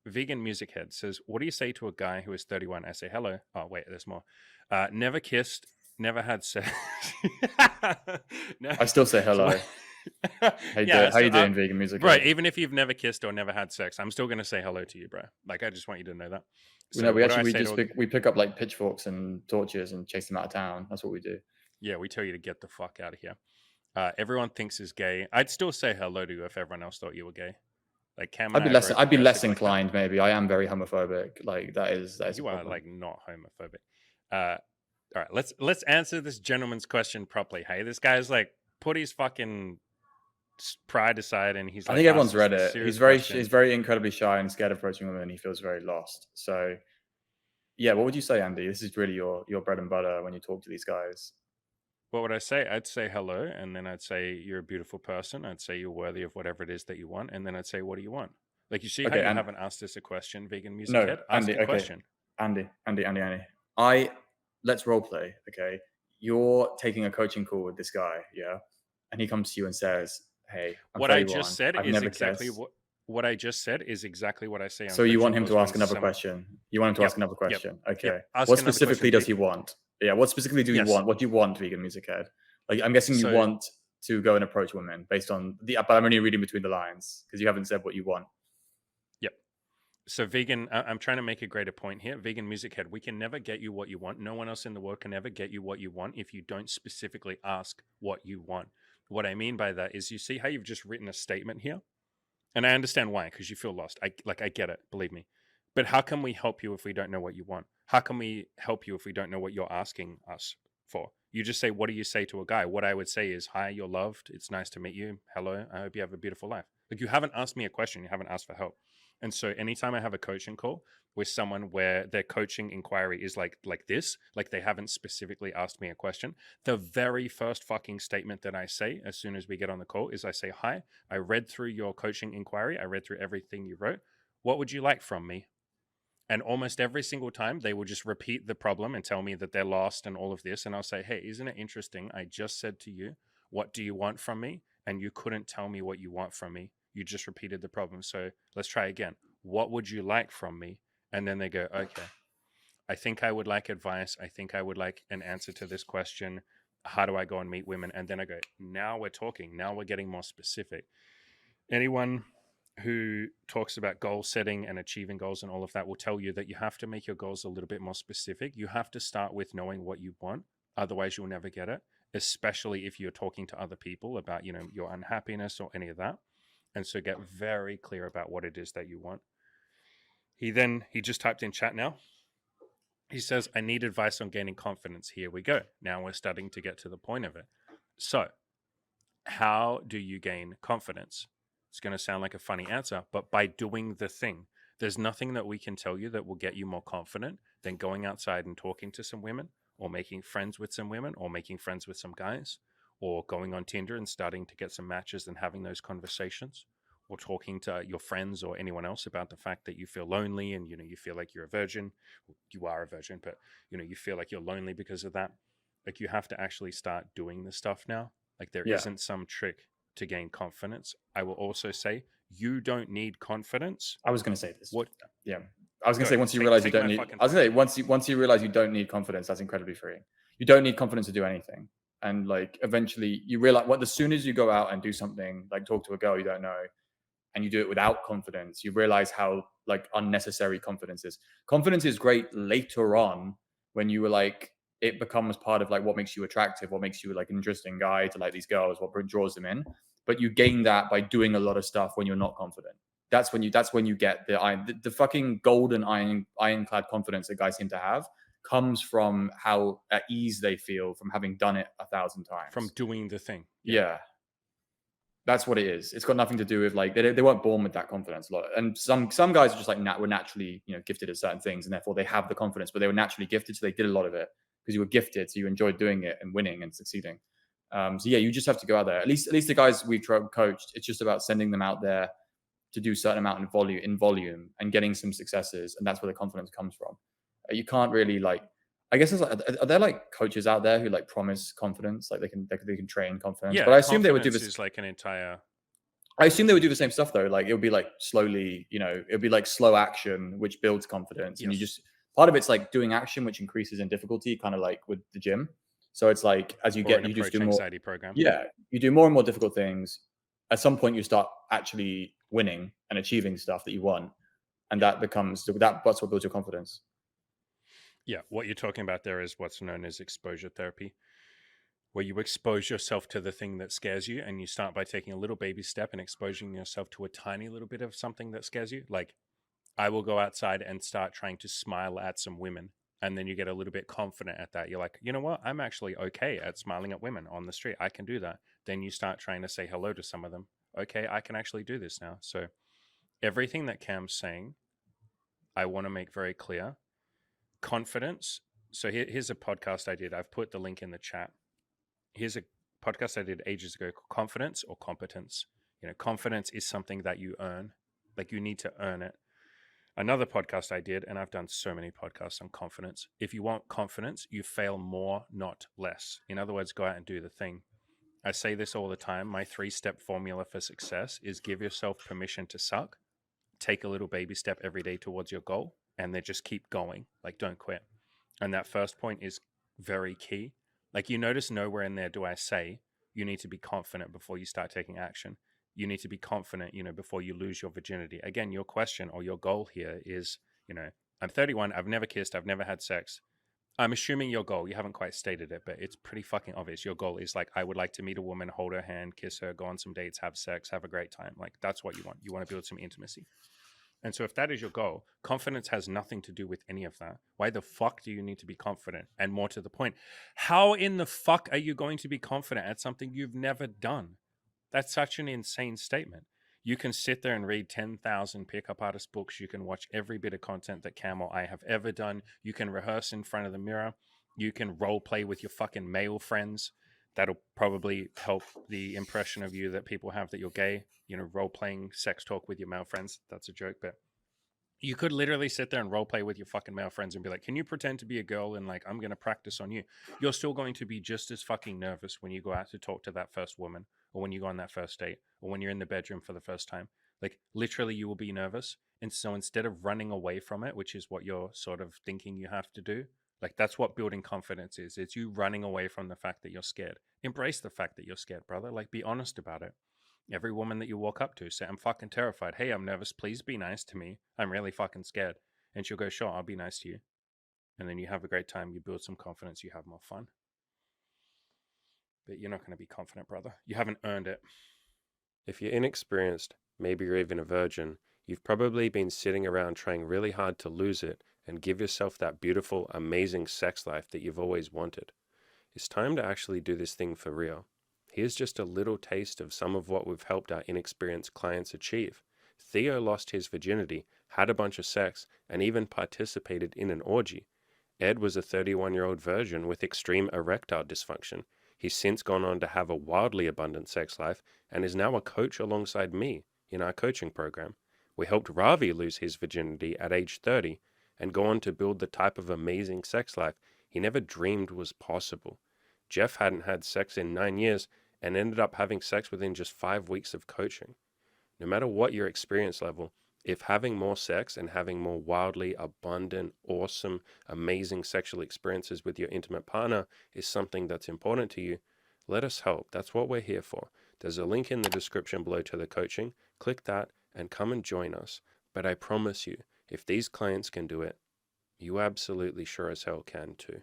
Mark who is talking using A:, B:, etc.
A: Vegan Music Head says, "What do you say to a guy who is 31?" I say, "Hello." Oh wait, there's more. Never kissed, never had sex. No.
B: I still say
A: So
B: hello.
A: yeah,
B: How
A: so
B: you doing, vegan music
A: bro,
B: head?
A: even if you've never kissed or never had sex, I'm still gonna say hello to you, bro. Like I just want you to know that.
B: We know
A: So what do I
B: we
A: say
B: just
A: to a
B: we pick up like pitchforks and torches and chase them out of town. That's what we do.
A: yeah? We tell you to get the fuck out of here. Everyone thinks is gay. I'd still say hello to you if everyone else thought you were gay. Like Cam and I are both
B: I'd be less
A: aggressive like that.
B: inclined maybe. I am very homophobic. Like that is a
A: You are
B: problem.
A: like not homophobic. Uh, all right, let's answer this gentleman's question properly. Hey, this guy's like put his fucking pride aside, and he's
B: I
A: like
B: think
A: asked
B: everyone's
A: us
B: read
A: this
B: it.
A: serious question.
B: He's very incredibly shy and scared of approaching women. He feels very lost. So yeah, what would you say, Andy? This is really your bread and butter when you talk to these guys.
A: What would I say? I'd say hello, and then I'd say you're a beautiful person. I'd say you're worthy of whatever it is that you want, and then I'd say, what do you want? Like you see how
B: Okay,
A: you
B: and
A: haven't asked us a question, vegan music
B: no,
A: head. Ask
B: Andy.
A: a
B: Okay,
A: question.
B: Andy. I Let's role play. Okay, you're taking a coaching call with this guy, yeah, and he comes to you and says, "Hey, I'm
A: What I just
B: 31.
A: said
B: I've
A: is
B: never
A: exactly
B: kissed."
A: what I just said is exactly what I say on
B: So you want
A: coaching
B: him
A: calls
B: to
A: when
B: ask another
A: some.
B: question. You want him to
A: Yep,
B: ask another
A: yep,
B: question.
A: yep.
B: Okay.
A: Ask
B: What
A: another
B: specifically
A: question.
B: does he want? Yeah. What specifically do you
A: Yes.
B: want? What do you want, vegan music head? Like, I'm guessing you
A: So
B: want to go and approach women based on but I'm only reading between the lines because you haven't said what you want.
A: yep. So vegan. I'm trying to make a greater point here. Vegan music head. We can never get you what you want. No one else in the world can ever get you what you want if you don't specifically ask what you want. What I mean by that is, you see how you've just written a statement here. And I understand why, because you feel lost. I get it, believe me. But how can we help you if we don't know what you want? How can we help you if we don't know what you're asking us for? You just say, what do you say to a guy? What I would say is, hi, you're loved. It's nice to meet you. Hello. I hope you have a beautiful life. Like, you haven't asked me a question. You haven't asked for help. And so anytime I have a coaching call with someone where their coaching inquiry is like this, like they haven't specifically asked me a question, the very first fucking statement that I say as soon as we get on the call is I say, hi, I read through your coaching inquiry. I read through everything you wrote. What would you like from me? And almost every single time, they will just repeat the problem and tell me that they're lost and all of this. And I'll say, hey, isn't it interesting? I just said to you, what do you want from me? And you couldn't tell me what you want from me. You just repeated the problem. So let's try again. What would you like from me? And then they go, okay, I think I would like advice. I think I would like an answer to this question. How do I go and meet women? And then I go, now we're talking. Now we're getting more specific. Anyone who talks about goal setting and achieving goals and all of that will tell you that you have to make your goals a little bit more specific. You have to start with knowing what you want. Otherwise, you'll never get it, especially if you're talking to other people about, your unhappiness or any of that. And so get very clear about what it is that you want. He just typed in chat now. He says, I need advice on gaining confidence. Here we go. Now we're starting to get to the point of it. So, how do you gain confidence? It's going to sound like a funny answer, but by doing the thing. There's nothing that we can tell you that will get you more confident than going outside and talking to some women, or making friends with some women, or making friends with some guys, or going on Tinder and starting to get some matches and having those conversations, or talking to your friends or anyone else about the fact that you feel lonely and you feel like you're a virgin. You are a virgin, but you feel like you're lonely because of that. Like, you have to actually start doing the stuff now. Like, there
B: Yeah.
A: isn't some trick to gain confidence. I will also say, you don't need confidence.
B: I was going to say this.
A: What?
B: Yeah. I was going to
A: Go.
B: say once you realize you
A: Take
B: don't
A: my
B: need
A: fucking
B: I was
A: time.
B: going to say once you realize you don't need confidence, that's incredibly freeing. You don't need confidence to do anything. And like eventually you realize as soon as you go out and do something like talk to a girl you don't know and you do it without confidence, you realize how like unnecessary confidence is. Confidence is great later on when you were like it becomes part of like what makes you attractive, what makes you like an interesting guy to like these girls, what draws them in. But you gain that by doing a lot of stuff when you're not confident. That's when you get the fucking golden ironclad confidence that guys seem to have comes from how at ease they feel from having done it 1,000
A: From
B: times.
A: doing the thing.
B: Yeah, that's what it is. It's got nothing to do with like they weren't born with that confidence. A lot, and some guys are just like were naturally gifted at certain things, and therefore they have the confidence. But they were naturally gifted, so they did a lot of it because you were gifted, so you enjoyed doing it and winning and succeeding. So yeah, you just have to go out there. At least the guys we've coached, it's just about sending them out there to do a certain amount in volume and getting some successes, and that's where the confidence comes from. You can't really like. I guess are there like coaches out there who like promise confidence, like they can train confidence?
A: Yeah,
B: But I assume they would do
A: confidence
B: this.
A: is like an entire
B: I assume they would do the same stuff though. Like it would be like slowly, it would be like slow action, which builds confidence. And you
A: Yes.
B: just part of it's like doing action, which increases in difficulty, kind of like with the gym. So it's like as
A: Or an
B: you just
A: approach
B: do more,
A: anxiety program.
B: yeah, you do more and more difficult things. At some point, you start actually winning and achieving stuff that you want, and
A: Yeah.
B: that's what builds your confidence.
A: Yeah. What you're talking about there is what's known as exposure therapy, where you expose yourself to the thing that scares you, and you start by taking a little baby step and exposing yourself to a tiny little bit of something that scares you. Like, I will go outside and start trying to smile at some women. And then you get a little bit confident at that. You're like, you know what? I'm actually okay at smiling at women on the street. I can do that. Then you start trying to say hello to some of them. Okay, I can actually do this now. So everything that Cam's saying, I want to make very clear. Confidence. So here's a podcast I did. I've put the link in the chat. Here's a podcast I did ages ago called Confidence or Competence. Confidence is something that you earn. Like, you need to earn it. Another podcast I did, and I've done so many podcasts on confidence. If you want confidence, you fail more, not less. In other words, go out and do the thing. I say this all the time. My 3-step formula for success is give yourself permission to suck, take a little baby step every day towards your goal, and then just keep going. Like, don't quit. And that first point is very key. Like, you notice nowhere in there do I say you need to be confident before you start taking action. You need to be confident, before you lose your virginity. Again, your question or your goal here is, I'm 31, I've never kissed, I've never had sex. I'm assuming your goal, you haven't quite stated it, but it's pretty fucking obvious. Your goal is like, I would like to meet a woman, hold her hand, kiss her, go on some dates, have sex, have a great time. Like, that's what you want. You want to build some intimacy. And so if that is your goal, confidence has nothing to do with any of that. Why the fuck do you need to be confident? And more to the point, how in the fuck are you going to be confident at something you've never done? That's such an insane statement. You can sit there and read 10,000 pickup artist books. You can watch every bit of content that Cam or I have ever done. You can rehearse in front of the mirror. You can role play with your fucking male friends. That'll probably help the impression of you that people have that you're gay. Role playing sex talk with your male friends. That's a joke, but you could literally sit there and role play with your fucking male friends and be like, can you pretend to be a girl and like, I'm going to practice on you. You're still going to be just as fucking nervous when you go out to talk to that first woman, or when you go on that first date, or when you're in the bedroom for the first time. Like, literally, you will be nervous. And so instead of running away from it, which is what you're sort of thinking you have to do, like, that's what building confidence is. It's you running away from the fact that you're scared. Embrace the fact that you're scared, brother. Like, be honest about it. Every woman that you walk up to, say, I'm fucking terrified. Hey, I'm nervous. Please be nice to me. I'm really fucking scared. And she'll go, sure, I'll be nice to you. And then you have a great time. You build some confidence. You have more fun. But you're not going to be confident, brother. You haven't earned it.
C: If you're inexperienced, maybe you're even a virgin, you've probably been sitting around trying really hard to lose it and give yourself that beautiful, amazing sex life that you've always wanted. It's time to actually do this thing for real. Here's just a little taste of some of what we've helped our inexperienced clients achieve. Theo lost his virginity, had a bunch of sex, and even participated in an orgy. Ed was a 31-year-old virgin with extreme erectile dysfunction. He's since gone on to have a wildly abundant sex life and is now a coach alongside me in our coaching program. We helped Ravi lose his virginity at age 30 and go on to build the type of amazing sex life he never dreamed was possible. Jeff hadn't had sex in 9 years and ended up having sex within just 5 weeks of coaching. No matter what your experience level, if having more sex and having more wildly abundant, awesome, amazing sexual experiences with your intimate partner is something that's important to you, let us help. That's what we're here for. There's a link in the description below to the coaching. Click that and come and join us. But I promise you, if these clients can do it, you absolutely sure as hell can too.